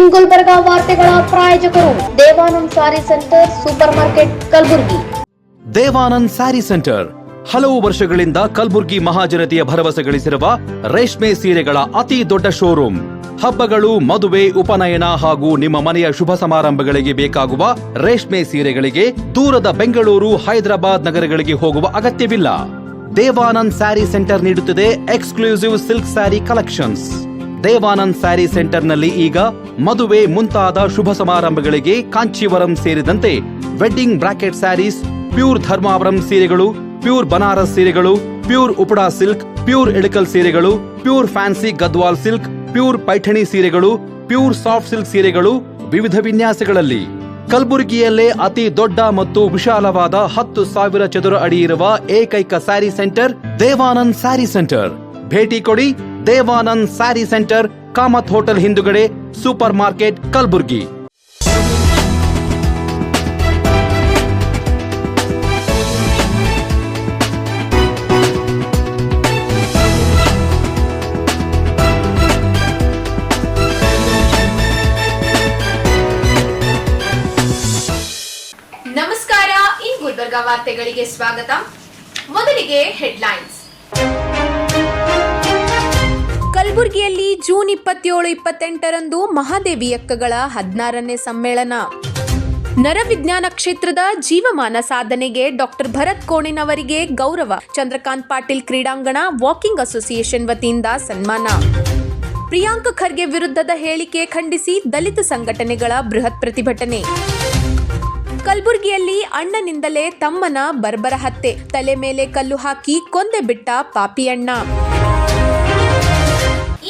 ಇನ್ ಗುಲ್ಬರ್ಗ ವಾರ್ತೆಗಳ ಪ್ರಾಯೋಜಕರು Devanand sari centre super market Kalaburagi. Devanand sari centre ಹಲವು ವರ್ಷಗಳಿಂದ ಕಲಬುರ್ಗಿ ಮಹಾಜನತೆಯ ಭರವಸೆ ಗಳಿಸಿರುವ ರೇಷ್ಮೆ ಸೀರೆಗಳ ಅತಿ ದೊಡ್ಡ ಶೋರೂಮ್. ಹಬ್ಬಗಳು, ಮದುವೆ, ಉಪನಯನ ಹಾಗೂ ನಿಮ್ಮ ಮನೆಯ ಶುಭ ಸಮಾರಂಭಗಳಿಗೆ ಬೇಕಾಗುವ ರೇಷ್ಮೆ ಸೀರೆಗಳಿಗೆ ದೂರದ ಬೆಂಗಳೂರು, ಹೈದರಾಬಾದ್ ನಗರಗಳಿಗೆ ಹೋಗುವ ಅಗತ್ಯವಿಲ್ಲ. ದೇವಾನಂದ್ ಸ್ಯಾರಿ ಸೆಂಟರ್ ನೀಡುತ್ತಿದೆ exclusive silk sari collections. Devanand sari ಸೆಂಟರ್ನಲ್ಲಿ ಈಗ ಮದುವೆ ಮುಂತಾದ ಶುಭ ಸಮಾರಂಭಗಳಿಗೆ ಕಾಂಚೀವರಂ ಸೇರಿದಂತೆ wedding brocade saris, pure Dharmavaram ಸೀರೆಗಳು, ಪ್ಯೂರ್ ಬನಾರಸ್ ಸೀರೆಗಳು, pure Uppada silk, pure Ilkal ಸೀರೆಗಳು, pure fancy Gadwal silk, pure Paithani ಸೀರೆಗಳು, ಪ್ಯೂರ್ ಸಾಫ್ಟ್ ಸಿಲ್ಕ್ ಸೀರೆಗಳು ವಿವಿಧ ವಿನ್ಯಾಸಗಳಲ್ಲಿ. ಕಲಬುರಗಿಯಲ್ಲೇ ಅತಿ ದೊಡ್ಡ ಮತ್ತು ವಿಶಾಲವಾದ 10,000 ಚದುರ ಅಡಿ ಇರುವ ಏಕೈಕ ಸ್ಯಾರಿ ಸೆಂಟರ್ ದೇವಾನಂದ್ ಸ್ಯಾರಿ ಸೆಂಟರ್. ಭೇಟಿ ಕೊಡಿ. ದೇವಾನಂದ್ ಸ್ಯಾರಿ ಸೆಂಟರ್, ಕಾಮತ್ ಹೋಟೆಲ್ ಹಿಂದುಗಡೆ, ಸೂಪರ್ ಮಾರ್ಕೆಟ್, ಕಲಬುರ್ಗಿ. ನಮಸ್ಕಾರ. ಇನ್ ಗುಲ್ಬರ್ಗ ವಾರ್ತೆಗಳಿಗೆ ಸ್ವಾಗತ. ಮೊದಲಿಗೆ ಹೆಡ್ಲೈನ್ಸ್. ಕಲಬುರಗಿಯಲ್ಲಿ ಜೂನ್ 27-28ರಂದು ಮಹಾದೇವಿ ಅಕ್ಕಗಳ 16ನೇ ಸಮ್ಮೇಳನ. ನರವಿಜ್ಞಾನ ಕ್ಷೇತ್ರದ ಜೀವಮಾನ ಸಾಧನೆಗೆ ಡಾಕ್ಟರ್ ಭರತ್ ಕೋಣಿನವರಿಗೆ ಗೌರವ. ಚಂದ್ರಕಾಂತ್ ಪಾಟೀಲ್ ಕ್ರೀಡಾಂಗಣ ವಾಕಿಂಗ್ ಅಸೋಸಿಯೇಷನ್ ವತಿಯಿಂದ ಸನ್ಮಾನ. ಪ್ರಿಯಾಂಕ ಖರ್ಗೆ ವಿರುದ್ಧದ ಹೇಳಿಕೆ ಖಂಡಿಸಿ ದಲಿತ ಸಂಘಟನೆಗಳ ಬೃಹತ್ ಪ್ರತಿಭಟನೆ. ಕಲಬುರಗಿಯಲ್ಲಿ ಅಣ್ಣನಿಂದಲೇ ತಮ್ಮನ ಬರ್ಬರ ಹತ್ಯೆ, ತಲೆ ಮೇಲೆ ಕಲ್ಲು ಹಾಕಿ ಕೊಂದೆ ಬಿಟ್ಟ ಪಾಪಿ ಅಣ್ಣ.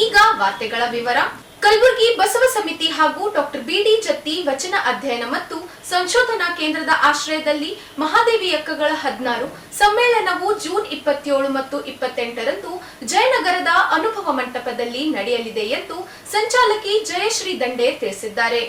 ಈಗ ವಾರ್ತೆಗಳ ವಿವರ. ಕಲಬುರಗಿ ಬಸವ ಸಮಿತಿ ಹಾಗೂ ಡಾಕ್ಟರ್ ಬಿ.ಡಿ. ಜತ್ತಿ ವಚನ ಅಧ್ಯಯನ ಮತ್ತು ಸಂಶೋಧನಾ ಕೇಂದ್ರದ ಆಶ್ರಯದಲ್ಲಿ ಮಹಾದೇವಿ ಅಕ್ಕಗಳ 16 ಸಮ್ಮೇಳನವು ಜೂನ್ 27 ಮತ್ತು 28ರಂದು ಜಯನಗರದ ಅನುಭವ ಮಂಟಪದಲ್ಲಿ ನಡೆಯಲಿದೆ ಎಂದು ಸಂಚಾಲಕಿ ಜಯಶ್ರೀ ದಂಡೆ ತಿಳಿಸಿದ್ದಾರೆ.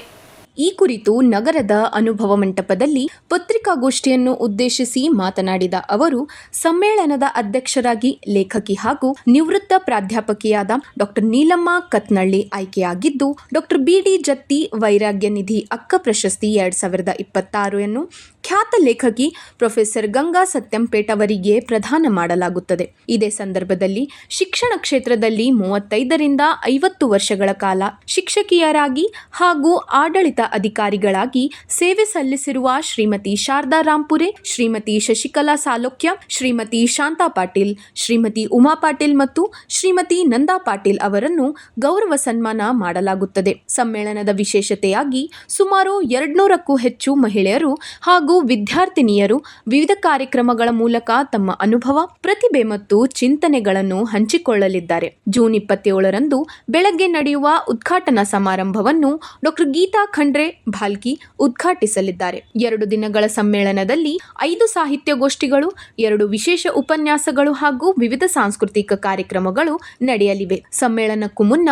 ಈ ಕುರಿತು ನಗರದ ಅನುಭವ ಮಂಟಪದಲ್ಲಿ ಪತ್ರಿಕಾಗೋಷ್ಠಿಯನ್ನು ಉದ್ದೇಶಿಸಿ ಮಾತನಾಡಿದ ಅವರು, ಸಮ್ಮೇಳನದ ಅಧ್ಯಕ್ಷರಾಗಿ ಲೇಖಕಿ ಹಾಗೂ ನಿವೃತ್ತ ಪ್ರಾಧ್ಯಾಪಕಿಯಾದ ಡಾಕ್ಟರ್ ನೀಲಮ್ಮ ಕತ್ನಳ್ಳಿ ಆಯ್ಕೆಯಾಗಿದ್ದು, ಡಾಕ್ಟರ್ ಬಿ.ಡಿ. ಜತ್ತಿ ವೈರಾಗ್ಯ ನಿಧಿ ಅಕ್ಕ ಪ್ರಶಸ್ತಿ 2026 ಖ್ಯಾತ ಲೇಖಕಿ ಪ್ರೊಫೆಸರ್ ಗಂಗಾ ಸತ್ಯಂಪೇಟ್ ಅವರಿಗೆ ಪ್ರದಾನ ಮಾಡಲಾಗುತ್ತದೆ. ಇದೇ ಸಂದರ್ಭದಲ್ಲಿ ಶಿಕ್ಷಣ ಕ್ಷೇತ್ರದಲ್ಲಿ 35ರಿಂದ 50 ವರ್ಷಗಳ ಕಾಲ ಶಿಕ್ಷಕಿಯರಾಗಿ ಹಾಗೂ ಆಡಳಿತ ಅಧಿಕಾರಿಗಳಾಗಿ ಸೇವೆ ಸಲ್ಲಿಸಿರುವ ಶ್ರೀಮತಿ ಶಾರದಾ ರಾಂಪುರೆ, ಶ್ರೀಮತಿ ಶಶಿಕಲಾ ಸಾಲೋಕ್ಯ, ಶ್ರೀಮತಿ ಶಾಂತಾ ಪಾಟೀಲ್, ಶ್ರೀಮತಿ ಉಮಾ ಪಾಟೀಲ್ ಮತ್ತು ಶ್ರೀಮತಿ ನಂದಾ ಪಾಟೀಲ್ ಅವರನ್ನು ಗೌರವ ಸನ್ಮಾನ ಮಾಡಲಾಗುತ್ತದೆ. ಸಮ್ಮೇಳನದ ವಿಶೇಷತೆಯಾಗಿ ಸುಮಾರು 200ಕ್ಕೂ ಹೆಚ್ಚು ಮಹಿಳೆಯರು ಹಾಗೂ ವಿದ್ಯಾರ್ಥಿನಿಯರು ವಿವಿಧ ಕಾರ್ಯಕ್ರಮಗಳ ಮೂಲಕ ತಮ್ಮ ಅನುಭವ, ಪ್ರತಿಭೆ ಮತ್ತು ಚಿಂತನೆಗಳನ್ನು ಹಂಚಿಕೊಳ್ಳಲಿದ್ದಾರೆ. ಜೂನ್ 27ರಂದು ಬೆಳಗ್ಗೆ ನಡೆಯುವ ಉದ್ಘಾಟನಾ ಸಮಾರಂಭವನ್ನು ಡಾಕ್ಟರ್ ಗೀತಾ ಖಂಡ್ರೆ ಭಾಲ್ಕಿ ಉದ್ಘಾಟಿಸಲಿದ್ದಾರೆ. 2 ದಿನಗಳ ಸಮ್ಮೇಳನದಲ್ಲಿ 5 ಸಾಹಿತ್ಯಗೋಷ್ಠಿಗಳು, 2 ವಿಶೇಷ ಉಪನ್ಯಾಸಗಳು ಹಾಗೂ ವಿವಿಧ ಸಾಂಸ್ಕೃತಿಕ ಕಾರ್ಯಕ್ರಮಗಳು ನಡೆಯಲಿವೆ. ಸಮ್ಮೇಳನಕ್ಕೂ ಮುನ್ನ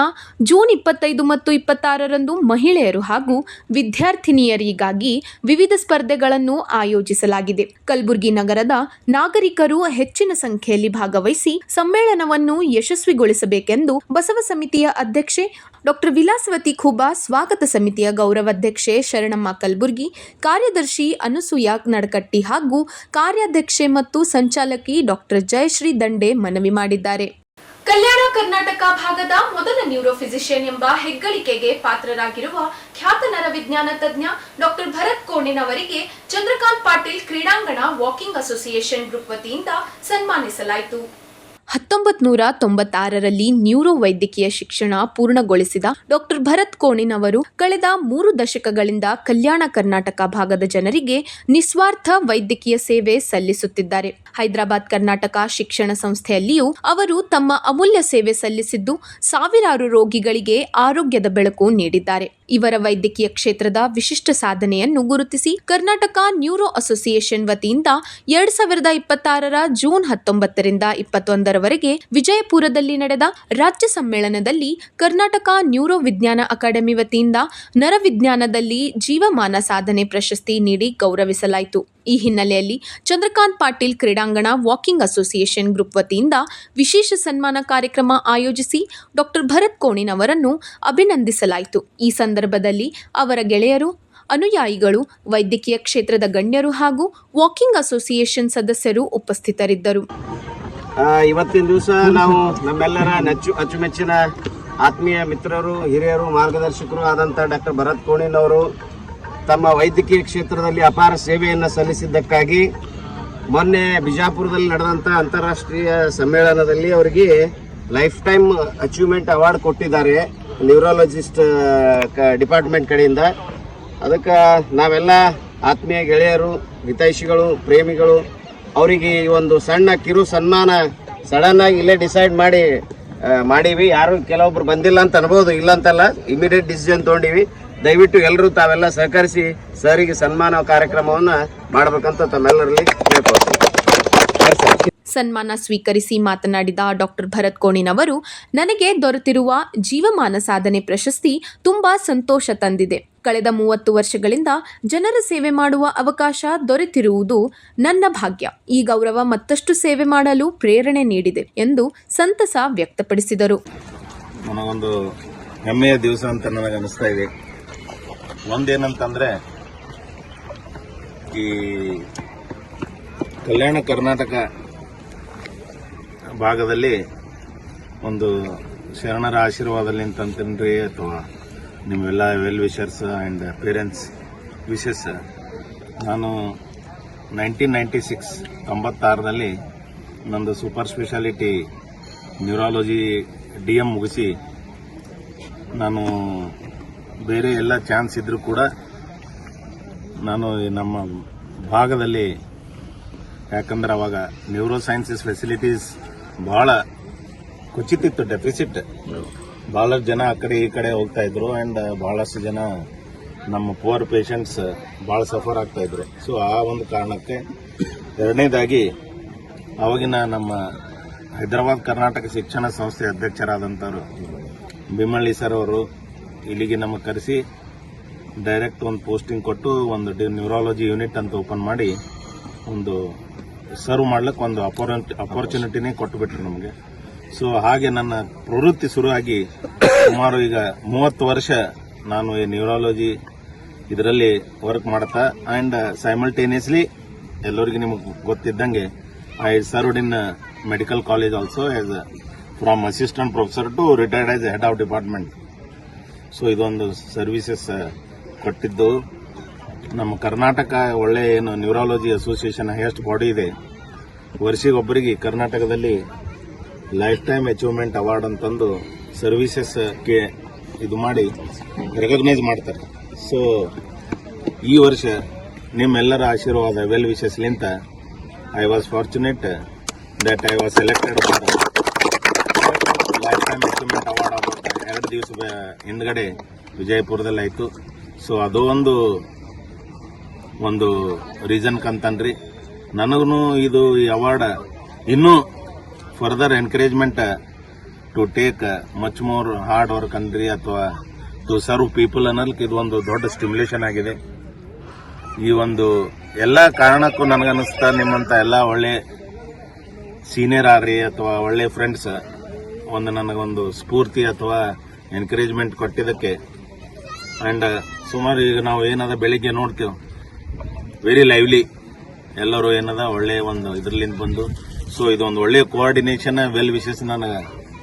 ಜೂನ್ 25 ಮತ್ತು 26ರಂದು ಮಹಿಳೆಯರು ಹಾಗೂ ವಿದ್ಯಾರ್ಥಿನಿಯರಿಗಾಗಿ ವಿವಿಧ ಸ್ಪರ್ಧೆಗಳನ್ನು ಆಯೋಜಿಸಲಾಗಿದೆ. ಕಲಬುರಗಿ ನಗರದ ನಾಗರಿಕರು ಹೆಚ್ಚಿನ ಸಂಖ್ಯೆಯಲ್ಲಿ ಭಾಗವಹಿಸಿ ಸಮ್ಮೇಳನವನ್ನು ಯಶಸ್ವಿಗೊಳಿಸಬೇಕೆಂದು ಬಸವ ಸಮಿತಿಯ ಅಧ್ಯಕ್ಷೆ ಡಾಕ್ಟರ್ ವಿಲಾಸವತಿ ಖೂಬಾ, ಸ್ವಾಗತ ಸಮಿತಿಯ ಗೌರವಾಧ್ಯಕ್ಷೆ ಶರಣಮ್ಮ ಕಲಬುರ್ಗಿ, ಕಾರ್ಯದರ್ಶಿ ಅನಸೂಯ ನಡಕಟ್ಟಿ ಹಾಗೂ ಕಾರ್ಯಾಧ್ಯಕ್ಷೆ ಮತ್ತು ಸಂಚಾಲಕಿ ಡಾಕ್ಟರ್ ಜಯಶ್ರೀ ದಂಡೆ ಮನವಿ ಮಾಡಿದ್ದಾರೆ. ಕಲ್ಯಾಣ ಕರ್ನಾಟಕ ಭಾಗದ ಮೊದಲ ನ್ಯೂರೋ ಫಿಸಿಷಿಯನ್ ಎಂಬ ಹೆಗ್ಗಳಿಕೆಗೆ ಪಾತ್ರರಾಗಿರುವ ಖ್ಯಾತ ನರವಿಜ್ಞಾನ ತಜ್ಞ ಡಾಕ್ಟರ್ ಭರತ್ ಕೋಣಿನವರಿಗೆ ಚಂದ್ರಕಾಂತ್ ಪಾಟೀಲ್ ಕ್ರೀಡಾಂಗಣ ವಾಕಿಂಗ್ ಅಸೋಸಿಯೇಷನ್ ಗ್ರೂಪ್ ವತಿಯಿಂದ ಸನ್ಮಾನಿಸಲಾಯಿತು. 1996ರಲ್ಲಿ ನ್ಯೂರೋ ವೈದ್ಯಕೀಯ ಶಿಕ್ಷಣ ಪೂರ್ಣಗೊಳಿಸಿದ ಡಾಕ್ಟರ್ ಭರತ್ ಕೋಣಿನವರು ಕಳೆದ 3 ದಶಕಗಳಿಂದ ಕಲ್ಯಾಣ ಕರ್ನಾಟಕ ಭಾಗದ ಜನರಿಗೆ ನಿಸ್ವಾರ್ಥ ವೈದ್ಯಕೀಯ ಸೇವೆ ಸಲ್ಲಿಸುತ್ತಿದ್ದಾರೆ. ಹೈದರಾಬಾದ್ ಕರ್ನಾಟಕ ಶಿಕ್ಷಣ ಸಂಸ್ಥೆಯಲ್ಲಿಯೂ ಅವರು ತಮ್ಮ ಅಮೂಲ್ಯ ಸೇವೆ ಸಲ್ಲಿಸಿದ್ದು, ಸಾವಿರಾರು ರೋಗಿಗಳಿಗೆ ಆರೋಗ್ಯದ ಬೆಳಕು ನೀಡಿದ್ದಾರೆ. ಇವರ ವೈದ್ಯಕೀಯ ಕ್ಷೇತ್ರದ ವಿಶಿಷ್ಟ ಸಾಧನೆಯನ್ನು ಗುರುತಿಸಿ ಕರ್ನಾಟಕ ನ್ಯೂರೋ ಅಸೋಸಿಯೇಷನ್ ವತಿಯಿಂದ 2026ರ ಜೂನ್ 19ರಿಂದ 21 11ರವರೆಗೆ ವಿಜಯಪುರದಲ್ಲಿ ನಡೆದ ರಾಜ್ಯ ಸಮ್ಮೇಳನದಲ್ಲಿ ಕರ್ನಾಟಕ ನ್ಯೂರೋ ವಿಜ್ಞಾನ ಅಕಾಡೆಮಿ ವತಿಯಿಂದ ನರವಿಜ್ಞಾನದಲ್ಲಿ ಜೀವಮಾನ ಸಾಧನೆ ಪ್ರಶಸ್ತಿ ನೀಡಿ ಗೌರವಿಸಲಾಯಿತು. ಈ ಹಿನ್ನೆಲೆಯಲ್ಲಿ ಚಂದ್ರಕಾಂತ್ ಪಾಟೀಲ್ ಕ್ರೀಡಾಂಗಣ ವಾಕಿಂಗ್ ಅಸೋಸಿಯೇಷನ್ ಗ್ರೂಪ್ ವತಿಯಿಂದ ವಿಶೇಷ ಸನ್ಮಾನ ಕಾರ್ಯಕ್ರಮ ಆಯೋಜಿಸಿ ಡಾಕ್ಟರ್ ಭರತ್ ಕೋಣಿನವರನ್ನು ಅಭಿನಂದಿಸಲಾಯಿತು. ಈ ಸಂದರ್ಭದಲ್ಲಿ ಅವರ ಗೆಳೆಯರು, ಅನುಯಾಯಿಗಳು, ವೈದ್ಯಕೀಯ ಕ್ಷೇತ್ರದ ಗಣ್ಯರು ಹಾಗೂ ವಾಕಿಂಗ್ ಅಸೋಸಿಯೇಷನ್ ಸದಸ್ಯರು ಉಪಸ್ಥಿತರಿದ್ದರು. ಇವತ್ತಿನ ದಿವಸ ನಾವು ನಮ್ಮೆಲ್ಲರ ಅಚ್ಚುಮೆಚ್ಚಿನ ಆತ್ಮೀಯ ಮಿತ್ರರು, ಹಿರಿಯರು, ಮಾರ್ಗದರ್ಶಕರು ಆದಂಥ ಡಾಕ್ಟರ್ ಭರತ್ ಕೋಣಿನವರು ತಮ್ಮ ವೈದ್ಯಕೀಯ ಕ್ಷೇತ್ರದಲ್ಲಿ ಅಪಾರ ಸೇವೆಯನ್ನು ಸಲ್ಲಿಸಿದ್ದಕ್ಕಾಗಿ ಮೊನ್ನೆ ಬಿಜಾಪುರದಲ್ಲಿ ನಡೆದಂಥ ಅಂತಾರಾಷ್ಟ್ರೀಯ ಸಮ್ಮೇಳನದಲ್ಲಿ ಅವರಿಗೆ ಲೈಫ್ ಟೈಮ್ ಅಚೀವ್ಮೆಂಟ್ ಅವಾರ್ಡ್ ಕೊಟ್ಟಿದ್ದಾರೆ ನ್ಯೂರಾಲಜಿಸ್ಟ್ ಡಿಪಾರ್ಟ್ಮೆಂಟ್ ಕಡೆಯಿಂದ. ಅದಕ್ಕೆ ನಾವೆಲ್ಲ ಆತ್ಮೀಯ ಗೆಳೆಯರು, ಹಿತೈಷಿಗಳು, ಪ್ರೇಮಿಗಳು ಅವರಿಗೆ ಈ ಒಂದು ಸಣ್ಣ ಕಿರು ಸನ್ಮಾನ ಸಡನ್ ಆಗಿ ಇಲ್ಲೇ ಡಿಸೈಡ್ ಮಾಡೀವಿ. ಯಾರು ಕೆಲವೊಬ್ರು ಬಂದಿಲ್ಲ ಅಂತ ಅನ್ಬೋದು, ಇಲ್ಲ ಅಂತಲ್ಲ, ಇಮಿಡಿಯೇಟ್ ಡಿಸಿಷನ್ ತೊಗೊಂಡಿವಿ. ದಯವಿಟ್ಟು ಎಲ್ಲರೂ ತಾವೆಲ್ಲ ಸಹಕರಿಸಿ ಸರಿಗೆ ಸನ್ಮಾನ ಕಾರ್ಯಕ್ರಮವನ್ನು ಮಾಡಬೇಕಂತ ತಮ್ಮೆಲ್ಲರಲ್ಲಿ ಕೇಳ್ಕೊಳ್ತೀನಿ. ಸನ್ಮಾನ ಸ್ವೀಕರಿಸಿ ಮಾತನಾಡಿದ ಡಾಕ್ಟರ್ ಭರತ್ ಕೋಣಿನವರು, ನನಗೆ ದೊರೆತಿರುವ ಜೀವಮಾನ ಸಾಧನೆ ಪ್ರಶಸ್ತಿ ತುಂಬಾ ಸಂತೋಷ ತಂದಿದೆ. ಕಳೆದ 30 ವರ್ಷಗಳಿಂದ ಜನರ ಸೇವೆ ಮಾಡುವ ಅವಕಾಶ ದೊರೆತಿರುವುದು ನನ್ನ ಭಾಗ್ಯ. ಈ ಗೌರವ ಮತ್ತಷ್ಟು ಸೇವೆ ಮಾಡಲು ಪ್ರೇರಣೆ ನೀಡಿದೆ ಎಂದು ಸಂತಸ ವ್ಯಕ್ತಪಡಿಸಿದರು. ನನಗೊಂದು ಹೆಮ್ಮೆಯ ದಿವಸ ಅಂತ ನನಗೆ ಅನಿಸ್ತಾ ಇದೆ. ಒಂದೇನಂತಂದ್ರೆ, ಈ ಕಲ್ಯಾಣ ಕರ್ನಾಟಕ ಭಾಗದಲ್ಲಿ ಒಂದು ಶರಣರ ಆಶೀರ್ವಾದದಲ್ಲಿ ಅಂತಂತಂದ್ರೆ, ಅಥವಾ ನಿಮ್ಮೆಲ್ಲ well wishers and parents wishes, ನಾನು 1996 ನಂದು ಸೂಪರ್ ಸ್ಪೆಷಾಲಿಟಿ ನ್ಯೂರಾಲಜಿ DM ಮುಗಿಸಿ ನಾನು ಬೇರೆ ಎಲ್ಲ ಚಾನ್ಸ್ ಇದ್ರೂ ಕೂಡ ನಾನು ನಮ್ಮ ಭಾಗದಲ್ಲಿ, ಯಾಕಂದ್ರೆ ಅವಾಗ ನ್ಯೂರೋ ಸೈನ್ಸಸ್ ಫೆಸಿಲಿಟೀಸ್ ಬಹಳ ಕುಚಿತಿತ್ತು, ಡೆಫಿಸಿಟ್. ಬಹಳಷ್ಟು ಜನ ಆ ಕಡೆ ಈ ಕಡೆ ಹೋಗ್ತಾ ಇದ್ರು ಆ್ಯಂಡ್ ಬಹಳಷ್ಟು ಜನ ನಮ್ಮ ಪುವರ್ ಪೇಷಂಟ್ಸ್ ಭಾಳ ಸಫರ್ ಆಗ್ತಾ ಇದ್ರು. ಸೊ ಆ ಒಂದು ಕಾರಣಕ್ಕೆ, ಎರಡನೇದಾಗಿ ಅವಾಗಿನ ನಮ್ಮ ಹೈದರಾಬಾದ್ ಕರ್ನಾಟಕ ಶಿಕ್ಷಣ ಸಂಸ್ಥೆ ಅಧ್ಯಕ್ಷರಾದಂಥವ್ರು ಬಿಮಳ್ಳಿ ಸರ್ ಅವರು ಇಲ್ಲಿಗೆ ನಮಗೆ ಕರೆಸಿ ಡೈರೆಕ್ಟ್ ಒಂದು ಪೋಸ್ಟಿಂಗ್ ಕೊಟ್ಟು ಒಂದು ನ್ಯೂರಾಲಜಿ ಯೂನಿಟ್ ಅಂತ ಓಪನ್ ಮಾಡಿ ಒಂದು ಸರ್ವ್ ಮಾಡ್ಲಿಕ್ಕೆ ಒಂದು ಅಪರ್ಚುನಿಟಿನೇ ಕೊಟ್ಟುಬಿಟ್ರು ನಮಗೆ. ಸೊ ಹಾಗೆ ನನ್ನ ಪ್ರವೃತ್ತಿ ಶುರುವಾಗಿ ಸುಮಾರು ಈಗ 30 ವರ್ಷ ನಾನು ಈ ನ್ಯೂರಾಲಜಿ ಇದರಲ್ಲಿ ವರ್ಕ್ ಮಾಡ್ತಾ, ಆ್ಯಂಡ್ ಸೈಮಲ್ಟೇನಿಯಸ್ಲಿ ಎಲ್ಲರಿಗೂ ನಿಮಗೆ ಗೊತ್ತಿದ್ದಂಗೆ I served in medical college also as from assistant professor to retired as head of department. So ಇದೊಂದು ಸರ್ವಿಸಸ್ ಕೊಟ್ಟಿದ್ದು ನಮ್ಮ ಕರ್ನಾಟಕ ಒಳ್ಳೆ ಏನು ನ್ಯೂರಾಲಜಿ ಅಸೋಸಿಯೇಷನ್ ಹೈಯೆಸ್ಟ್ ಬಾಡಿ ಇದೆ, ವರ್ಷಿಗೊಬ್ಬರಿಗೆ ಕರ್ನಾಟಕದಲ್ಲಿ ಲೈಫ್ ಟೈಮ್ ಅಚೀವ್ಮೆಂಟ್ ಅವಾರ್ಡ್ ಅಂತಂದು ಸರ್ವಿಸಸ್ಗೆ ಇದು ಮಾಡಿ ರೆಕಗ್ನೈಸ್ ಮಾಡ್ತಾರೆ. ಸೊ ಈ ವರ್ಷ ನಿಮ್ಮೆಲ್ಲರ ಆಶೀರ್ವಾದ ವೆಲ್ ವಿಶಸ್ಲಿಂತ I was fortunate that I was selected for lifetime achievement award. 2 ದಿವಸ ಹಿಂದ್ಗಡೆ ವಿಜಯಪುರದಲ್ಲಿ ಆಯಿತು. ಸೊ ಅದು ಒಂದು ರೀಸನ್ ಕಂತನ್ರಿ. ನನಗೂ ಇದು ಈ ಅವಾರ್ಡ್ ಇನ್ನೂ further encouragement to take much more hard work ಅಂದ್ರಿ, ಅಥವಾ ಟು ಸರ್ವ್ ಪೀಪಲ್ ಅನ್ನೋದಕ್ಕೆ ಇದು ಒಂದು ದೊಡ್ಡ ಸ್ಟಿಮ್ಯುಲೇಷನ್ ಆಗಿದೆ. ಈ ಒಂದು ಎಲ್ಲ ಕಾರಣಕ್ಕೂ ನನಗನ್ನಿಸ್ತಾ ನಿಮ್ಮಂತ ಎಲ್ಲ ಒಳ್ಳೆ ಸೀನಿಯರ್ ಆರ್ರಿ ಅಥವಾ ಒಳ್ಳೆ ಫ್ರೆಂಡ್ಸ್ ಒಂದು ನನಗೊಂದು ಸ್ಫೂರ್ತಿ ಅಥವಾ ಎನ್ಕರೇಜ್ಮೆಂಟ್ ಕೊಟ್ಟಿದ್ದಕ್ಕೆ. ಆ್ಯಂಡ್ ಸುಮಾರು ಈಗ ನಾವು ಏನದ ಬೆಳಿಗ್ಗೆ ನೋಡ್ತೇವೆ, ವೆರಿ ಲೈವ್ಲಿ ಎಲ್ಲರೂ ಏನದ ಒಳ್ಳೆ ಒಂದು ಇದರಲ್ಲಿಂದ ಬಂದು. ಸೊ ಇದೊಂದು ಒಳ್ಳೆ ಕೋಆರ್ಡಿನೇಷನ್, ವೆಲ್ ವಿಶಸ್ ನನಗೆ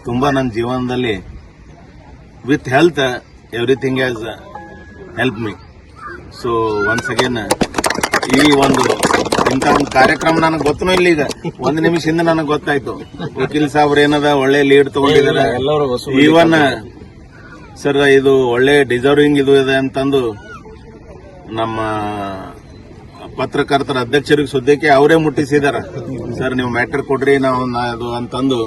ತುಂಬ ನನ್ನ ಜೀವನದಲ್ಲಿ with health everything has help me. So once again ಈ ಒಂದು ಇಂಥ ಒಂದು ಕಾರ್ಯಕ್ರಮ ನನಗೆ ಗೊತ್ತನೂ ಇಲ್ಲ. ಈಗ 1 ನಿಮಿಷದಿಂದ ನನಗೆ ಗೊತ್ತಾಯ್ತು, ವಕೀಲ್ ಸಾಬ್ರು ಏನದ ಒಳ್ಳೆ ಲೀಡ್ ತಗೊಂಡಿದ್ದಾರೆ. ಈವನ್ ಸರ್ ಇದು ಒಳ್ಳೆ ಡಿಸರ್ವಿಂಗ್ ಇದು ಇದೆ ಅಂತಂದು ನಮ್ಮ ಪತ್ರಕರ್ತರ ಅಧ್ಯಕ್ಷರಿಗೆ ಸುದ್ದಿಗೆ ಅವರೇ ಮುಟ್ಟಿಸಿದಾರ. ಸರ್ ನೀವು ಮ್ಯಾಟರ್ ಕೊಡ್ರಿ ನಾವು ಅದು ಅಂತಂದು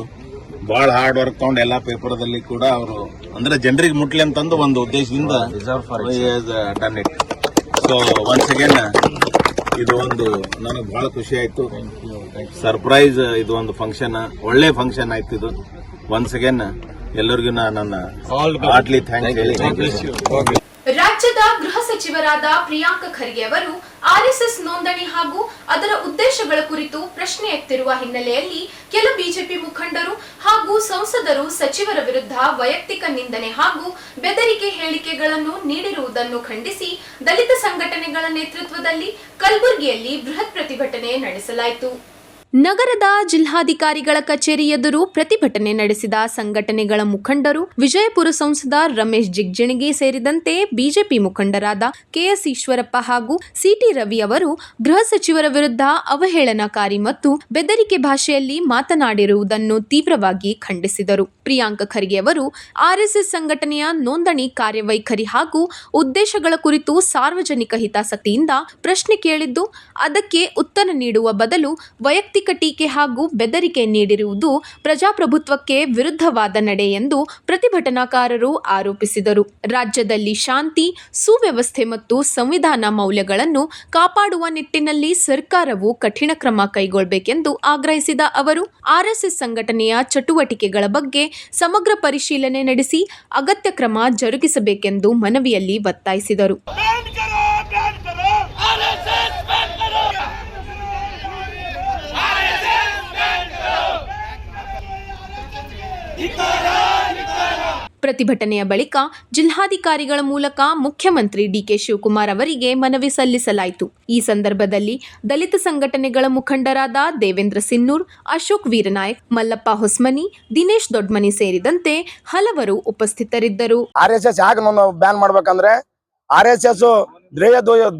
ಬಹಳ ಹಾರ್ಡ್ ವರ್ಕ್ ತಗೊಂಡು ಎಲ್ಲಾ ಪೇಪರ್ದಲ್ಲಿ ಕೂಡ ಅವರು ಅಂದ್ರೆ ಜನರಿಗೆ ಮುಟ್ಲಿ ಅಂತಂದು ಒಂದು ಉದ್ದೇಶದಿಂದ done it. So once again ಇದು ಒಂದು ನನಗೆ ಬಹಳ ಖುಷಿ ಆಯ್ತು. ಸರ್ಪ್ರೈಸ್ ಇದು ಒಂದು ಫಂಕ್ಷನ್, ಒಳ್ಳೆ ಫಂಕ್ಷನ್ ಆಯ್ತು ಇದು. ಒನ್ಸ್ ಅಗೇನ್ ಎಲ್ಲರಿಗೂ ನನ್ನ ಹಾರ್ಟ್ಲಿ ಥ್ಯಾಂಕ್ಸ್ ಹೇಳಿ. ರಾಜ್ಯದ ಗೃಹ ಸಚಿವರಾದ ಪ್ರಿಯಾಂಕ ಖರ್ಗೆ ಅವರು ಆರ್ಎಸ್ಎಸ್ ನೋಂದಣಿ ಹಾಗೂ ಅದರ ಉದ್ದೇಶಗಳ ಕುರಿತು ಪ್ರಶ್ನೆ ಎತ್ತಿರುವ ಹಿನ್ನೆಲೆಯಲ್ಲಿ ಕೆಲ ಬಿಜೆಪಿ ಮುಖಂಡರು ಹಾಗೂ ಸಂಸದರು ಸಚಿವರ ವಿರುದ್ಧ ವೈಯಕ್ತಿಕ ನಿಂದನೆ ಹಾಗೂ ಬೆದರಿಕೆ ಹೇಳಿಕೆಗಳನ್ನು ನೀಡಿರುವುದನ್ನು ಖಂಡಿಸಿ ದಲಿತ ಸಂಘಟನೆಗಳ ನೇತೃತ್ವದಲ್ಲಿ ಕಲಬುರಗಿಯಲ್ಲಿ ಬೃಹತ್ ಪ್ರತಿಭಟನೆ ನಡೆಸಲಾಯಿತು. ನಗರದ ಜಿಲ್ಲಾಧಿಕಾರಿಗಳ ಕಚೇರಿ ಎದುರು ಪ್ರತಿಭಟನೆ ನಡೆಸಿದ ಸಂಘಟನೆಗಳ ಮುಖಂಡರು ವಿಜಯಪುರ ಸಂಸದ ರಮೇಶ್ ಜಿಗಜಿಣಗಿ ಸೇರಿದಂತೆ ಬಿಜೆಪಿ ಮುಖಂಡರಾದ ಕೆಎಸ್ ಈಶ್ವರಪ್ಪ ಹಾಗೂ ಸಿಟಿ ರವಿ ಅವರು ಗೃಹ ಸಚಿವರ ವಿರುದ್ಧ ಅವಹೇಳನಕಾರಿ ಮತ್ತು ಬೆದರಿಕೆ ಭಾಷೆಯಲ್ಲಿ ಮಾತನಾಡಿರುವುದನ್ನು ತೀವ್ರವಾಗಿ ಖಂಡಿಸಿದರು. ಪ್ರಿಯಾಂಕ ಖರ್ಗೆ ಅವರು ಆರ್ಎಸ್ಎಸ್ ಸಂಘಟನೆಯ ನೋಂದಣಿ ಕಾರ್ಯವೈಖರಿ ಹಾಗೂ ಉದ್ದೇಶಗಳ ಕುರಿತು ಸಾರ್ವಜನಿಕ ಹಿತಾಸಕ್ತಿಯಿಂದ ಪ್ರಶ್ನೆ ಕೇಳಿದ್ದು ಅದಕ್ಕೆ ಉತ್ತರ ನೀಡುವ ಬದಲು ವೈಯಕ್ತಿಕ ಟೀಕೆ ಹಾಗೂ ಬೆದರಿಕೆ ನೀಡಿರುವುದು ಪ್ರಜಾಪ್ರಭುತ್ವಕ್ಕೆ ವಿರುದ್ಧವಾದ ನಡೆ ಎಂದು ಪ್ರತಿಭಟನಾಕಾರರು ಆರೋಪಿಸಿದರು. ರಾಜ್ಯದಲ್ಲಿ ಶಾಂತಿ, ಸುವ್ಯವಸ್ಥೆ ಮತ್ತು ಸಂವಿಧಾನ ಮೌಲ್ಯಗಳನ್ನು ಕಾಪಾಡುವ ನಿಟ್ಟಿನಲ್ಲಿ ಸರ್ಕಾರವು ಕಠಿಣ ಕ್ರಮ ಕೈಗೊಳ್ಳಬೇಕೆಂದು ಆಗ್ರಹಿಸಿದ ಅವರು ಆರ್ಎಸ್ಎಸ್ ಸಂಘಟನೆಯ ಚಟುವಟಿಕೆಗಳ ಬಗ್ಗೆ ಸಮಗ್ರ ಪರಿಶೀಲನೆ ನಡೆಸಿ ಅಗತ್ಯ ಕ್ರಮ ಜರುಗಿಸಬೇಕೆಂದು ಮನವಿಯಲ್ಲಿ ಒತ್ತಾಯಿಸಿದರು. ಪ್ರತಿಭಟನೆಯ ಬಳಿಕ ಜಿಲ್ಲಾಧಿಕಾರಿಗಳ ಮೂಲಕ ಮುಖ್ಯಮಂತ್ರಿ ಡಿಕೆ ಶಿವಕುಮಾರ್ ಅವರಿಗೆ ಮನವಿ ಸಲ್ಲಿಸಲಾಯಿತು. ಈ ಸಂದರ್ಭದಲ್ಲಿ ದಲಿತ ಸಂಘಟನೆಗಳ ಮುಖಂಡರಾದ ದೇವೇಂದ್ರ ಸಿನ್ನೂರ್, ಅಶೋಕ್ ವೀರನಾಯಕ್, ಮಲ್ಲಪ್ಪ ಹೊಸ್ಮನಿ, ದಿನೇಶ್ ದೊಡ್ಮನಿ ಸೇರಿದಂತೆ ಹಲವರು ಉಪಸ್ಥಿತರಿದ್ದರು. ಆರ್ಎಸ್ಎಸ್ ಯಾಕೆ ಬ್ಯಾನ್ ಮಾಡ್ಬೇಕಂದ್ರೆ ಆರ್ಎಸ್ಎಸ್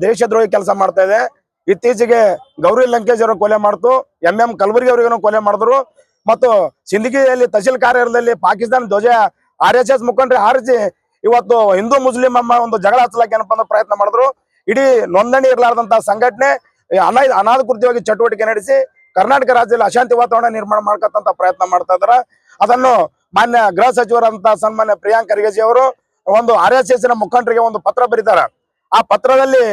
ದೇಶದ್ರೋಹಿ ಕೆಲಸ ಮಾಡ್ತಾ ಇದೆ. ಇತ್ತೀಚೆಗೆ ಗೌರಿ ಲಂಕೇಶ್ ಅವರು ಕೊಲೆ ಮಾಡ್ತು, ಎಂ ಕಲಬುರ್ಗಿ ಅವರಿಗೂ ಕೊಲೆ ಮಾಡಿದ್ರು ಮತ್ತು ಸಿಂದಗಿಯಲ್ಲಿ ತಹಶೀಲ್ ಕಾರ್ಯಾಲಯದಲ್ಲಿ ಪಾಕಿಸ್ತಾನ ಧ್ವಜ ಆರ್ಎಸ್ಎಸ್ ಮುಖಂಡರು ಹಾರಿಸಿ ಇವತ್ತು ಹಿಂದೂ ಮುಸ್ಲಿಂ ಒಂದು ಜಗಳ ಹಚ್ಚಲಕ್ಕೆ ಏನಪ್ಪ ಅಂದ್ರೆ ಪ್ರಯತ್ನ ಮಾಡಿದ್ರು. ಇಡೀ ನೋಂದಣಿ ಇರಲಾರ್ದಂತಹ ಸಂಘಟನೆ ಅನಾಧಿಕೃತವಾಗಿ ಚಟುವಟಿಕೆ ನಡೆಸಿ ಕರ್ನಾಟಕ ರಾಜ್ಯದಲ್ಲಿ ಅಶಾಂತಿ ವಾತಾವರಣ ನಿರ್ಮಾಣ ಮಾಡ್ಕಂತ ಪ್ರಯತ್ನ ಮಾಡ್ತಾ ಇದಾರೆ. ಅದನ್ನು ಮಾನ್ಯ ಗೃಹ ಸಚಿವರಂತ ಸನ್ಮಾನ್ಯ ಪ್ರಿಯಾಂಕ ಖರ್ಗೆ ಅವರು ಒಂದು ಆರ್ಎಸ್ಎಸ್ ನ ಮುಖಂಡರಿಗೆ ಒಂದು ಪತ್ರ ಬರೀತಾರೆ. ಆ ಪತ್ರದಲ್ಲಿ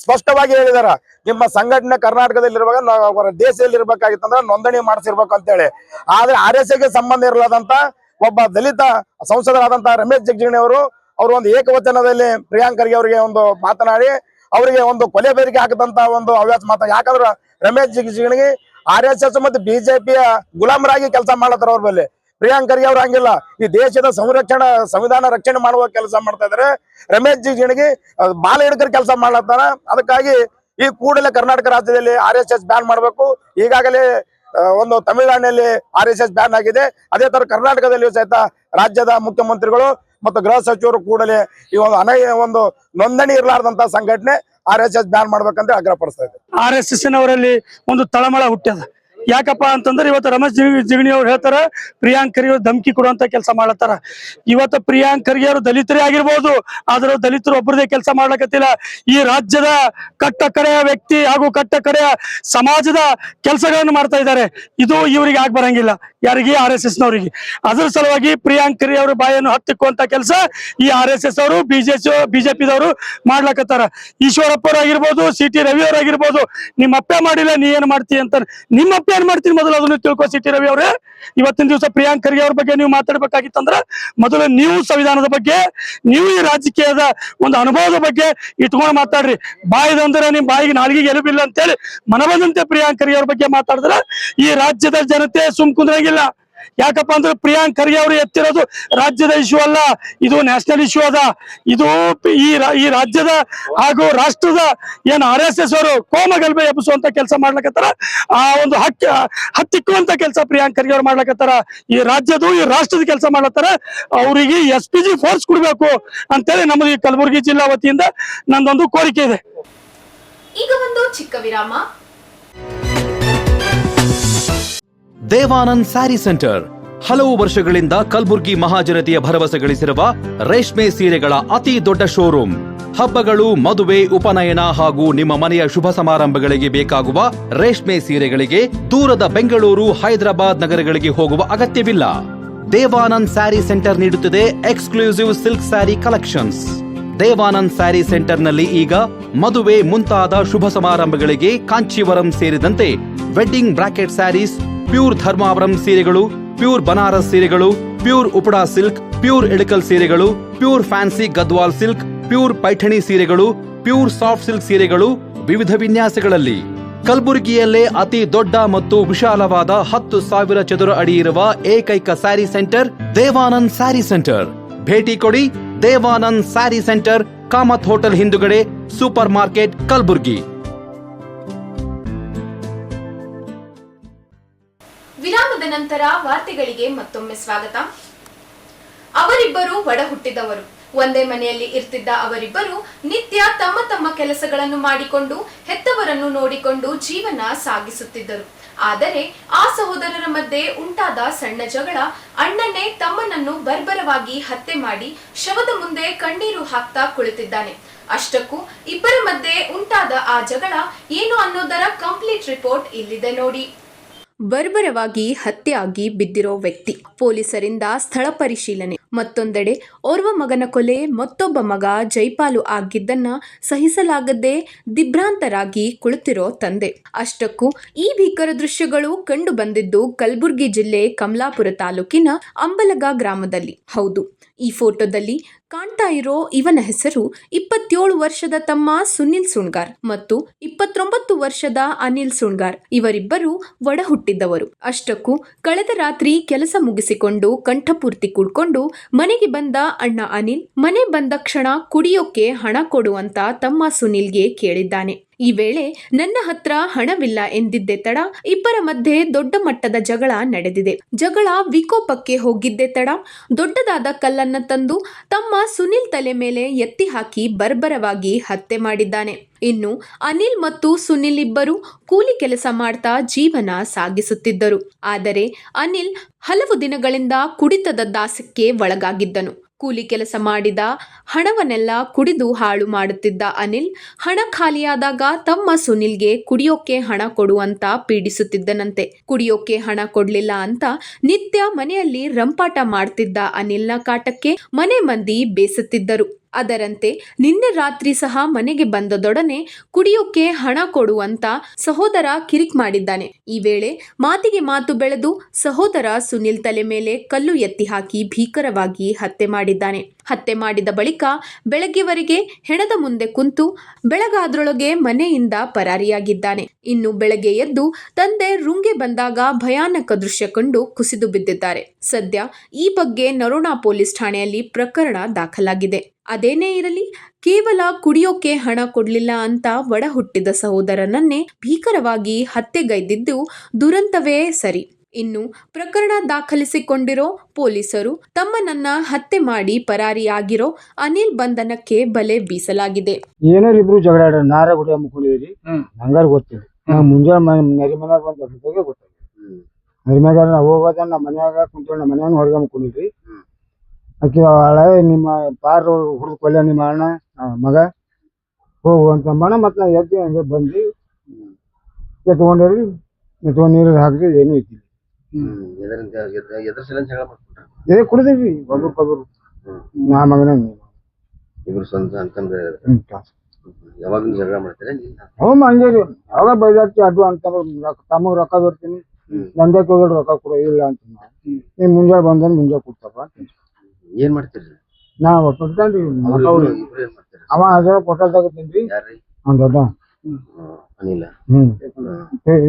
ಸ್ಪಷ್ಟವಾಗಿ ಹೇಳಿದಾರ, ನಿಮ್ಮ ಸಂಘಟನೆ ಕರ್ನಾಟಕದಲ್ಲಿ ಇರುವಾಗ ದೇಶದಲ್ಲಿ ಇರ್ಬೇಕಾಗಿತ್ತಂದ್ರೆ ನೋಂದಣಿ ಮಾಡಿಸಿರ್ಬೇಕು ಅಂತ ಹೇಳಿ. ಆದ್ರೆ ಆರ್ಎಸ್ಎಸ್ಗೆ ಸಂಬಂಧ ಇರಲಾದಂತ ಒಬ್ಬ ದಲಿತ ಸಂಸದರಾದಂತಹ ರಮೇಶ್ ಜಿಗಜಿಣಗಿ ಅವರು ಒಂದು ಏಕವಚನದಲ್ಲಿ ಪ್ರಿಯಾಂಕ ಖರ್ಗೆ ಅವರಿಗೆ ಒಂದು ಮಾತನಾಡಿ ಅವರಿಗೆ ಒಂದು ಕೊಲೆ ಬೆದರಿಕೆ ಹಾಕದಂತ ಒಂದು ಹವ್ಯಾಸ ಯಾಕಂದ್ರೆ ರಮೇಶ್ ಜಿಗಜಿಣಗಿ ಆರ್ಎಸ್ಎಸ್ ಮತ್ತು ಬಿಜೆಪಿಯ ಗುಲಾಮರಾಗಿ ಕೆಲಸ ಮಾಡತ್ತಾರ. ಅವ್ರ ಮೇಲೆ ಪ್ರಿಯಾಂಕ ಖರ್ಗೆ ಅವ್ರು ಹಂಗಿಲ್ಲ, ಈ ದೇಶದ ಸಂವಿಧಾನ ರಕ್ಷಣೆ ಮಾಡುವ ಕೆಲಸ ಮಾಡ್ತಾ ಇದಾರೆ. ರಮೇಶ್ ಜಿಗಜಿಣಗಿ ಬಾಲ ಹಿಡ್ಕರ್ ಕೆಲಸ ಮಾಡ್ಲತ್ತಾರ. ಅದಕ್ಕಾಗಿ ಈ ಕೂಡಲೇ ಕರ್ನಾಟಕ ರಾಜ್ಯದಲ್ಲಿ ಆರ್ಎಸ್ಎಸ್ ಬ್ಯಾನ್ ಮಾಡಬೇಕು. ಈಗಾಗಲೇ ಒಂದು ತಮಿಳುನಾಡಿನಲ್ಲಿ ಆರ್ಎಸ್ಎಸ್ ಬ್ಯಾನ್ ಆಗಿದೆ. ಅದೇ ತರ ಕರ್ನಾಟಕದಲ್ಲಿಯೂ ಸಹಿತ ರಾಜ್ಯದ ಮುಖ್ಯಮಂತ್ರಿಗಳು ಮತ್ತು ಗೃಹ ಸಚಿವರು ಕೂಡಲೇ ಈ ಒಂದು ನೋಂದಣಿ ಇರಲಾರ್ದಂತ ಸಂಘಟನೆ ಆರ್ಎಸ್ಎಸ್ ಬ್ಯಾನ್ ಮಾಡ್ಬೇಕಂತ ಆಗ್ರಹಪಡಿಸ್ತಾ ಇದೆ. ಆರ್ಎಸ್ಎಸ್ ನವರಲ್ಲಿ ಒಂದು ತಳಮಳ ಹುಟ್ಟ್ಯದ. ಯಾಕಪ್ಪ ಅಂತಂದ್ರೆ ಇವತ್ತು ರಮೇಶ್ ಜಿಗಜಿಣಗಿ ಅವ್ರು ಹೇಳ್ತಾರ ಪ್ರಿಯಾಂಕ ಖರ್ಗೆ ಅವರು ಧಮಕಿ ಕೊಡುವಂತ ಕೆಲಸ ಮಾಡ್ಲತ್ತಾರ. ಇವತ್ತು ಪ್ರಿಯಾಂಕ ಖರ್ಗೆ ಅವರು ದಲಿತರೇ ಆಗಿರ್ಬೋದು, ಆದ್ರೆ ದಲಿತರು ಒಬ್ಬರದೇ ಕೆಲಸ ಮಾಡ್ಲಕತ್ತಿಲ್ಲ. ಈ ರಾಜ್ಯದ ಕಟ್ಟ ಕಡೆಯ ವ್ಯಕ್ತಿ ಹಾಗೂ ಕಟ್ಟ ಕಡೆಯ ಸಮಾಜದ ಕೆಲಸಗಳನ್ನು ಮಾಡ್ತಾ ಇದ್ದಾರೆ. ಇದು ಇವರಿಗೆ ಆಗ್ ಬರಂಗಿಲ್ಲ, ಯಾರಿಗೆ ಆರ್ಎಸ್ಎಸ್ ನವರಿಗೆ. ಅದರ ಸಲುವಾಗಿ ಪ್ರಿಯಾಂಕ ಖರ್ಗೆ ಅವರು ಬಾಯನ್ನು ಹತ್ತಿಕ್ಕುವಂತ ಕೆಲಸ ಈ ಆರ್ಎಸ್ಎಸ್ ಅವರು ಬಿಜೆಪಿದವರು ಮಾಡ್ಲಕತ್ತಾರ. ಈಶ್ವರಪ್ಪ ಅವರಾಗಿರ್ಬೋದು, ಸಿಟಿ ರವಿ ಅವರಾಗಿರ್ಬೋದು, ನಿಮ್ಮ ಅಪ್ಪ ಮಾಡಿಲ್ಲ ನೀ ಏನ್ ಮಾಡ್ತೀಯ ಅಂತ ನಿಮ್ಮ ಅಪ್ಪ ಏನ್ ಮಾಡ್ತೀನಿ ಮೊದಲು ಅದನ್ನು ತಿಳ್ಕೊ. ಸಿಟಿ ರವಿ ಅವರೇ, ಇವತ್ತಿನ ದಿವಸ ಪ್ರಿಯಾಂಕ ಖರ್ಗೆ ಅವ್ರ ಬಗ್ಗೆ ನೀವು ಮಾತಾಡ್ಬೇಕಾಗಿತ್ತಂದ್ರ ಮೊದಲು ನೀವು ಸಂವಿಧಾನದ ಬಗ್ಗೆ, ನೀವು ಈ ರಾಜಕೀಯದ ಒಂದು ಅನುಭವದ ಬಗ್ಗೆ ಇಟ್ಕೊಂಡು ಮಾತಾಡ್ರಿ. ಬಾಯಿದಂದ್ರೆ ನಿಮ್ ಬಾಯಿಗೆ ನಾಲ್ಗಿಗೆ ಎಲುಬಿಲ್ಲ ಅಂತೇಳಿ ಮನಬಂದಂತೆ ಪ್ರಿಯಾಂಕ ಖರ್ಗೆ ಅವ್ರ ಬಗ್ಗೆ ಮಾತಾಡಿದ್ರೆ ಈ ರಾಜ್ಯದ ಜನತೆ ಸುಮ್ ಕುಂದ್ರಂಗಿಲ್ಲ. ಯಾಕಪ್ಪ ಅಂದ್ರೆ ಪ್ರಿಯಾಂಕ ಖರ್ಗೆ ಅವರು ಎತ್ತಿರೋದು ರಾಜ್ಯದ ಇಶ್ಯೂ ಅಲ್ಲ, ಇದು ನ್ಯಾಷನಲ್ ಇಶ್ಯೂ ಅದ. ಇದು ಈ ರಾಜ್ಯದ ಹಾಗೂ ರಾಷ್ಟ್ರದ ಏನ್ ಆರ್ಎಸ್ಎಸ್ ಅವರು ಕೋಮಗಲ್ಭೆ ಎಬ್ಬಿಸುವಂತ ಕೆಲಸ ಮಾಡ್ಲಕತ್ತಾರ. ಆ ಒಂದು ಹತ್ತಿಕ್ಕುವಂತ ಕೆಲಸ ಪ್ರಿಯಾಂಕ ಖರ್ಗೆ ಅವ್ರು ಮಾಡ್ಲಕತ್ತಾರ. ಈ ರಾಜ್ಯದ ಈ ರಾಷ್ಟ್ರದ ಕೆಲಸ ಮಾಡ್ಲತ್ತಾರ. ಅವರಿಗೆ SPG ಫೋರ್ಸ್ ಕೊಡ್ಬೇಕು ಅಂತೇಳಿ ನಮ್ಮದು ಈ ಕಲಬುರಗಿ ಜಿಲ್ಲಾ ವತಿಯಿಂದ ನಂದೊಂದು ಕೋರಿಕೆ ಇದೆ. ಈಗ ಒಂದು ಚಿಕ್ಕ ವಿರಾಮ. ದೇವಾನಂದ್ ಸ್ಯಾರಿ ಸೆಂಟರ್ ಹಲವು ವರ್ಷಗಳಿಂದ ಕಲಬುರ್ಗಿ ಮಹಾಜನತೆಯ ಭರವಸೆ ಗಳಿಸಿರುವ ರೇಷ್ಮೆ ಸೀರೆಗಳ ಅತಿ ದೊಡ್ಡ ಶೋರೂಮ್. ಹಬ್ಬಗಳು, ಮದುವೆ, ಉಪನಯನ ಹಾಗೂ ನಿಮ್ಮ ಮನೆಯ ಶುಭ ಸಮಾರಂಭಗಳಿಗೆ ಬೇಕಾಗುವ ರೇಷ್ಮೆ ಸೀರೆಗಳಿಗೆ ದೂರದ ಬೆಂಗಳೂರು, ಹೈದರಾಬಾದ್ ನಗರಗಳಿಗೆ ಹೋಗುವ ಅಗತ್ಯವಿಲ್ಲ. ದೇವಾನಂದ್ ಸ್ಯಾರಿ ಸೆಂಟರ್ ನೀಡುತ್ತಿದೆ exclusive silk sari collections. Devanand sari ಸೆಂಟರ್ನಲ್ಲಿ ಈಗ ಮದುವೆ ಮುಂತಾದ ಶುಭ ಸಮಾರಂಭಗಳಿಗೆ ಕಾಂಚೀವರಂ ಸೇರಿದಂತೆ wedding brocade saris, pure Dharmavaram ಸೀರೆಗಳು, ಪ್ಯೂರ್ ಬನಾರಸ್ ಸೀರೆಗಳು, pure Uppada silk, pure Ilkal ಸೀರೆಗಳು, pure fancy Gadwal silk, pure Paithani ಸೀರೆಗಳು, ಪ್ಯೂರ್ ಸಾಫ್ಟ್ ಸಿಲ್ಕ್ ಸೀರೆಗಳು ವಿವಿಧ ವಿನ್ಯಾಸಗಳಲ್ಲಿ. ಕಲಬುರಗಿಯಲ್ಲೇ ಅತಿ ದೊಡ್ಡ ಮತ್ತು ವಿಶಾಲವಾದ 10,000 ಚದುರ ಅಡಿ ಇರುವ ಏಕೈಕ ಸ್ಯಾರಿ ಸೆಂಟರ್ ದೇವಾನಂದ್ ಸ್ಯಾರಿ ಸೆಂಟರ್. ಭೇಟಿ ಕೊಡಿ ದೇವಾನಂದ್ ಸ್ಯಾರಿ ಸೆಂಟರ್, ಕಾಮತ್ ಹೋಟೆಲ್ ಹಿಂದುಗಡೆ, ಸೂಪರ್ ಮಾರ್ಕೆಟ್, ಕಲಬುರಗಿ. ವಿರಾಮದ ನಂತರ ವಾರ್ತೆಗಳಿಗೆ ಮತ್ತೊಮ್ಮೆ ಸ್ವಾಗತ. ಅವರಿಬ್ಬರು ಒಡ ಹುಟ್ಟಿದವರು. ಒಂದೇ ಮನೆಯಲ್ಲಿ ಇರ್ತಿದ್ದ ಅವರಿಬ್ಬರು ನಿತ್ಯ ತಮ್ಮ ತಮ್ಮ ಕೆಲಸಗಳನ್ನು ಮಾಡಿಕೊಂಡು ಹೆತ್ತವರನ್ನು ನೋಡಿಕೊಂಡು ಜೀವನ ಸಾಗಿಸುತ್ತಿದ್ದರು. ಆದರೆ ಆ ಸಹೋದರರ ಮಧ್ಯೆ ಉಂಟಾದ ಸಣ್ಣ ಜಗಳ ಅಣ್ಣನೇ ತಮ್ಮನನ್ನು ಬರ್ಬರವಾಗಿ ಹತ್ಯೆ ಮಾಡಿ ಶವದ ಮುಂದೆ ಕಣ್ಣೀರು ಹಾಕ್ತಾ ಕುಳಿತಿದ್ದಾನೆ. ಅಷ್ಟಕ್ಕೂ ಇಬ್ಬರ ಮಧ್ಯೆ ಉಂಟಾದ ಆ ಜಗಳ ಏನು ಅನ್ನೋದರ ಕಂಪ್ಲೀಟ್ ರಿಪೋರ್ಟ್ ಇಲ್ಲಿದೆ ನೋಡಿ. ಬರ್ಬರವಾಗಿ ಹತ್ಯೆಯಾಗಿ ಬಿದ್ದಿರೋ ವ್ಯಕ್ತಿ, ಪೊಲೀಸರಿಂದ ಸ್ಥಳ ಪರಿಶೀಲನೆ. ಮತ್ತೊಂದೆಡೆ ಓರ್ವ ಮಗನ ಕೊಲೆ, ಮತ್ತೊಬ್ಬ ಮಗ ಜೈಪಾಲು ಆಗಿದ್ದನ್ನ ಸಹಿಸಲಾಗದೆ ದಿಗ್ಭ್ರಾಂತರಾಗಿ ಕುಳಿತಿರೋ ತಂದೆ. ಅಷ್ಟಕ್ಕೂ ಈ ಭೀಕರ ದೃಶ್ಯಗಳು ಕಂಡು ಬಂದಿದ್ದು ಕಲಬುರಗಿ ಜಿಲ್ಲೆ ಕಮಲಾಪುರ ತಾಲೂಕಿನ ಅಂಬಲಗ ಗ್ರಾಮದಲ್ಲಿ. ಹೌದು, ಈ ಫೋಟೋದಲ್ಲಿ ಕಾಣ್ತಾ ಇರೋ ಇವನ ಹೆಸರು 27 ವರ್ಷದ ತಮ್ಮ ಸುನಿಲ್ ಸುಣ್ಗಾರ್ ಮತ್ತು 29 ವರ್ಷದ ಅನಿಲ್ ಸುಣ್ಗಾರ್. ಇವರಿಬ್ಬರು ಒಡ ಹುಟ್ಟಿದ್ದವರು. ಅಷ್ಟಕ್ಕೂ ಕಳೆದ ರಾತ್ರಿ ಕೆಲಸ ಮುಗಿಸಿಕೊಂಡು ಕಂಠಪೂರ್ತಿ ಕುಡ್ಕೊಂಡು ಮನೆಗೆ ಬಂದ ಅಣ್ಣ ಅನಿಲ್ ಮನೆ ಬಂದ ಕ್ಷಣ ಕುಡಿಯೋಕೆ ಹಣ ಕೊಡುವಂತ ತಮ್ಮ ಸುನಿಲ್ಗೆ ಕೇಳಿದ್ದಾನೆ. ಈ ವೇಳೆ ನನ್ನ ಹತ್ರ ಹಣವಿಲ್ಲ ಎಂದಿದ್ದೆ ತಡ ಇಬ್ಬರ ಮಧ್ಯೆ ದೊಡ್ಡ ಮಟ್ಟದ ಜಗಳ ನಡೆದಿದೆ. ಜಗಳ ವಿಕೋಪಕ್ಕೆ ಹೋಗಿದ್ದೆ ತಡ ದೊಡ್ಡದಾದ ಕಲ್ಲನ್ನ ತಂದು ತಮ್ಮ ಸುನಿಲ್ ತಲೆ ಮೇಲೆ ಎತ್ತಿ ಹಾಕಿ ಬರ್ಬರವಾಗಿ ಹತ್ಯೆ ಮಾಡಿದ್ದಾನೆ. ಇನ್ನು ಅನಿಲ್ ಮತ್ತು ಸುನಿಲ್ ಇಬ್ಬರು ಕೂಲಿ ಕೆಲಸ ಮಾಡ್ತಾ ಜೀವನ ಸಾಗಿಸುತ್ತಿದ್ದರು. ಆದರೆ ಅನಿಲ್ ಹಲವು ದಿನಗಳಿಂದ ಕುಡಿತದ ದಾಸಕ್ಕೆ ಒಳಗಾಗಿದ್ದನು. ಕೂಲಿ ಕೆಲಸ ಮಾಡಿದ ಹಣವನ್ನೆಲ್ಲ ಕುಡಿದು ಹಾಳು ಮಾಡುತ್ತಿದ್ದ ಅನಿಲ್ ಹಣ ಖಾಲಿಯಾದಾಗ ತಮ್ಮ ಸುನಿಲ್ಗೆ ಕುಡಿಯೋಕೆ ಹಣ ಕೊಡುವಂತ ಪೀಡಿಸುತ್ತಿದ್ದನಂತೆ. ಕುಡಿಯೋಕೆ ಹಣ ಕೊಡ್ಲಿಲ್ಲ ಅಂತ ನಿತ್ಯ ಮನೆಯಲ್ಲಿ ರಂಪಾಟ ಮಾಡ್ತಿದ್ದ ಅನಿಲ್ನ ಕಾಟಕ್ಕೆ ಮನೆ ಮಂದಿ ಬೇಸತ್ತಿದ್ದರು. ಅದರಂತೆ ನಿನ್ನೆ ರಾತ್ರಿ ಸಹ ಮನೆಗೆ ಬಂದದೊಡನೆ ಕುಡಿಯೋಕೆ ಹಣ ಕೊಡುವಂತ ಸಹೋದರ ಕಿರಿಕ್ ಮಾಡಿದ್ದಾನೆ. ಈ ವೇಳೆ ಮಾತಿಗೆ ಮಾತು ಬೆಳೆದು ಸಹೋದರ ಸುನಿಲ್ ತಲೆ ಮೇಲೆ ಕಲ್ಲು ಎತ್ತಿ ಹಾಕಿ ಭೀಕರವಾಗಿ ಹತ್ಯೆ ಮಾಡಿದ್ದಾನೆ. ಹತ್ಯೆ ಮಾಡಿದ ಬಳಿಕ ಬೆಳಗ್ಗೆವರೆಗೆ ಹೆಣದ ಮುಂದೆ ಕುಂತು ಬೆಳಗಾದ್ರೊಳಗೆ ಮನೆಯಿಂದ ಪರಾರಿಯಾಗಿದ್ದಾನೆ. ಇನ್ನು ಬೆಳಗ್ಗೆ ಎದ್ದು ತಂದೆ ರೂಂಗೆ ಬಂದಾಗ ಭಯಾನಕ ದೃಶ್ಯ ಕಂಡು ಕುಸಿದು ಬಿದ್ದಿದ್ದಾರೆ. ಸದ್ಯ ಈ ಬಗ್ಗೆ ನರೋಣಾ ಪೊಲೀಸ್ ಠಾಣೆಯಲ್ಲಿ ಪ್ರಕರಣ ದಾಖಲಾಗಿದೆ. ಅದೇನೇ ಇರಲಿ, ಕೇವಲ ಕುಡಿಯೋಕೆ ಹಣ ಕೊಡ್ಲಿಲ್ಲ ಅಂತ ಒಡ ಹುಟ್ಟಿದ ಸಹೋದರನನ್ನೇ ಭೀಕರವಾಗಿ ಹತ್ಯೆಗೈದಿದ್ದು ದುರಂತವೇ ಸರಿ. ಇನ್ನು ಪ್ರಕರಣ ದಾಖಲಿಸಿಕೊಂಡಿರೋ ಪೊಲೀಸರು ತಮ್ಮನನ್ನ ಹತ್ಯೆ ಮಾಡಿ ಪರಾರಿಯಾಗಿರೋ ಅನಿಲ್ ಬಂಧನಕ್ಕೆ ಬಲೆ ಬೀಸಲಾಗಿದೆ. ಏನೋ ಇಬ್ರು ಜಗಳ ನಾರ ಗುಡಿ ಅಮ್ಕೊಂಡಿದ್ರಿ, ಹಂಗಾರ ಗೊತ್ತಿಲ್ಲ. ಮುಂಜಾನೆ ನರಿ ಮನ್ಯಾಗ ಬಂದ ಗೊತ್ತಾಗ ನರಿ ಮ್ಯಾಗ ನಾವು ಹೋಗೋದ ನಮ್ಮ ಮನ್ಯಾಗ ಕುಂತ್ಕೊಂಡು ನಮ್ಮ ಮನ್ಯಾಗ ಹೊರಗೆ ಅಮ್ಕೊಂಡಿದ್ರಿ. ಆಕೆ ಹಳೆ ನಿಮ್ಮ ಪಾರು ಹುಡುಗ ಕೊಲ್ಲ ನಿಮ್ಮ ಅಣ್ಣ ಮಗ ಹೋಗುವಂತ ಮಣ ಮತ್ ನಾ ಎದ್ದು ಹಂಗೆ ಬಂದು ಎತ್ಕೊಂಡ್ರಿ. ಎತ್ಕೊಂಡ್ ನೀರು ಹಾಕಿದ್ರಿ, ಏನು ಐತಿ ಎದೆ ಕುಡಿದ್ರಿ ಒಬ್ರು ನಾ ಮಗನ ಇಬ್ರು ಸ್ವಂತ ಅಂತಂದ್ರೆ ಯಾವಾಗ ಜಗಳ ಮಾಡ್ತಾರೆ. ಹಂಗೆ ರೀ, ಯಾವಾಗ ಬೈದಾಡ್ತಿ ಅದು ಅಂತಂದ್ರೆ ತಮಗ್ ರೊಕ್ಕ ಬರ್ತೀನಿ, ನಂದಕ್ಕೆ ಹೋಗಿ ರೊಕ್ಕ ಕೊಡೋ ಇಲ್ಲ ಅಂತ. ನೀವ್ ಮುಂಜಾನೆ ಬಂದ ಮುಂಜಾನೆ ಕೊಡ್ತಪ್ಪ. ಏನ್ ಮಾಡ್ತೀರಿ? ನಾ ಕೊಡ್ತೇನ್ರಿ. ಅವ ಅದ್ರ ಕೊಟ್ಟದಾಗ ತಿನ್ರಿ ಅವ್ನ ದೊಡ್ಡ ಅನಿಲ.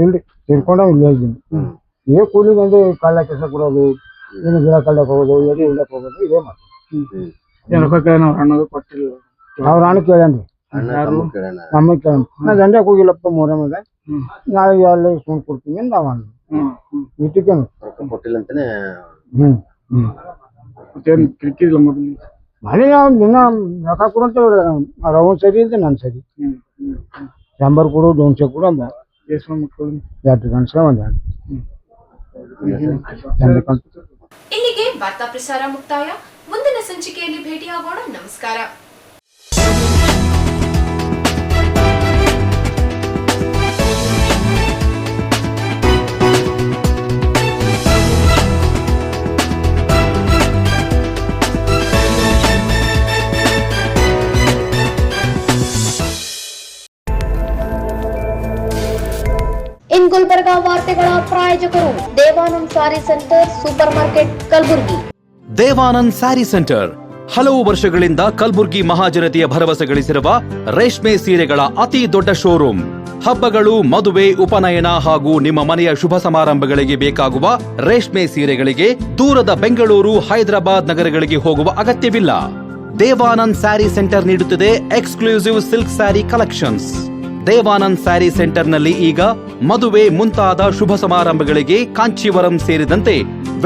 ಇಲ್ರಿ, ತಿರ್ಕೊಂಡ ಇಲ್ಲ ಇದ್ದೀನಿ. ಇದೇ ಕೂಲಿ ಬಂದು ಕಳ್ಳ ಕೆಲಸ ಕೊಡೋದು, ಏನು ಗಿಡ ಕಳ್ಳಕ್ ಹೋಗೋದು, ಎಡಿ ಇಲ್ಲಕ್ ಹೋಗೋದು, ಇದೇ ಮಾಡ್ತೀವಿ. ಕೊಟ್ಟಿಲ್ಲ ಅವ್ರ ಹಣ ಕೇಳೇನ್ರಿ, ನಮ್ಮ ಕೇಳ. ನಾ ದಂಡ್ಯಾಗ ಹೋಗಿಲ್ಲಪ್ಪ ಮೂರಮ್ಮದ, ನಾಳೆ ಅಲ್ಲಿ ಸುಮ್ ಕೊಡ್ತೀನಿ ಅಂತ ಅವ ಇಟ್ಟಿಕೇನು ಕೊಟ್ಟಿಲ್ಲ ಅಂತಾನೆ. ಮನೆ ದಿನ ರೊಕ್ಕ ಕೊಡಂತ ರವನ್ ಸರಿ ಅಂತ ನಾನು ಸರಿ. ಶಂಬರ್ ಕೊಡು, 200 ಕೊಡು ಅಂದ. 2 ಗಂಟೆ ಒಂದ್ 2. ಇಲ್ಲಿಗೆ ವಾರ್ತಾ ಪ್ರಸಾರ ಮುಕ್ತಾಯ. ಮುಂದಿನ ಸಂಚಿಕೆಯಲ್ಲಿ ಭೇಟಿಯಾಗೋಣ. ನಮಸ್ಕಾರ. In Gulbarga, ವಾರ್ತೆಗಳ ಪ್ರಾಯೋಜಕರು Devanand sari centre super market Kalaburagi. Devanand sari centre ಹಲವು ವರ್ಷಗಳಿಂದ ಕಲಬುರ್ಗಿ ಮಹಾಜನತೆಯ ಭರವಸೆ ಗಳಿಸಿರುವ ರೇಷ್ಮೆ ಸೀರೆಗಳ ಅತಿ ದೊಡ್ಡ ಶೋರೂಮ್. ಹಬ್ಬಗಳು, ಮದುವೆ, ಉಪನಯನ ಹಾಗೂ ನಿಮ್ಮ ಮನೆಯ ಶುಭ ಸಮಾರಂಭಗಳಿಗೆ ಬೇಕಾಗುವ ರೇಷ್ಮೆ ಸೀರೆಗಳಿಗೆ ದೂರದ ಬೆಂಗಳೂರು, ಹೈದರಾಬಾದ್ ನಗರಗಳಿಗೆ ಹೋಗುವ ಅಗತ್ಯವಿಲ್ಲ. ದೇವಾನಂದ್ ಸ್ಯಾರಿ ಸೆಂಟರ್ ನೀಡುತ್ತಿದೆ exclusive silk sari collections. Devanand sari ಸೆಂಟರ್ನಲ್ಲಿ ಈಗ ಮದುವೆ ಮುಂತಾದ ಶುಭ ಸಮಾರಂಭಗಳಿಗೆ ಕಾಂಚೀವರಂ ಸೇರಿದಂತೆ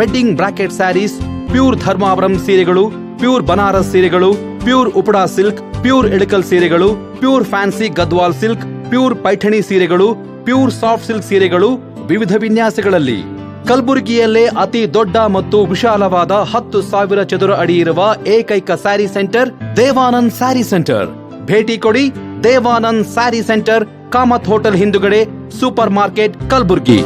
wedding brocade saris, pure Dharmavaram ಸೀರೆಗಳು, ಪ್ಯೂರ್ ಬನಾರಸ್ ಸೀರೆಗಳು, pure Uppada silk, pure Ilkal ಸೀರೆಗಳು, pure fancy Gadwal silk, pure Paithani ಸೀರೆಗಳು, ಪ್ಯೂರ್ ಸಾಫ್ಟ್ ಸಿಲ್ಕ್ ಸೀರೆಗಳು ವಿವಿಧ ವಿನ್ಯಾಸಗಳಲ್ಲಿ. ಕಲಬುರಗಿಯಲ್ಲೇ ಅತಿ ದೊಡ್ಡ ಮತ್ತು ವಿಶಾಲವಾದ 10,000 ಚದುರ ಅಡಿ ಇರುವ ಏಕೈಕ ಸ್ಯಾರಿ ಸೆಂಟರ್ ದೇವಾನಂದ್ ಸ್ಯಾರಿ ಸೆಂಟರ್. ಭೇಟಿ ಕೊಡಿ. ದೇವಾನಂದ್ ಸ್ಯಾರಿ ಸೆಂಟರ್, ಕಾಮತ್ ಹೋಟೆಲ್ ಹಿಂದುಗಡೆ, ಸೂಪರ್ ಮಾರ್ಕೆಟ್, ಕಲಬುರ್ಗಿ.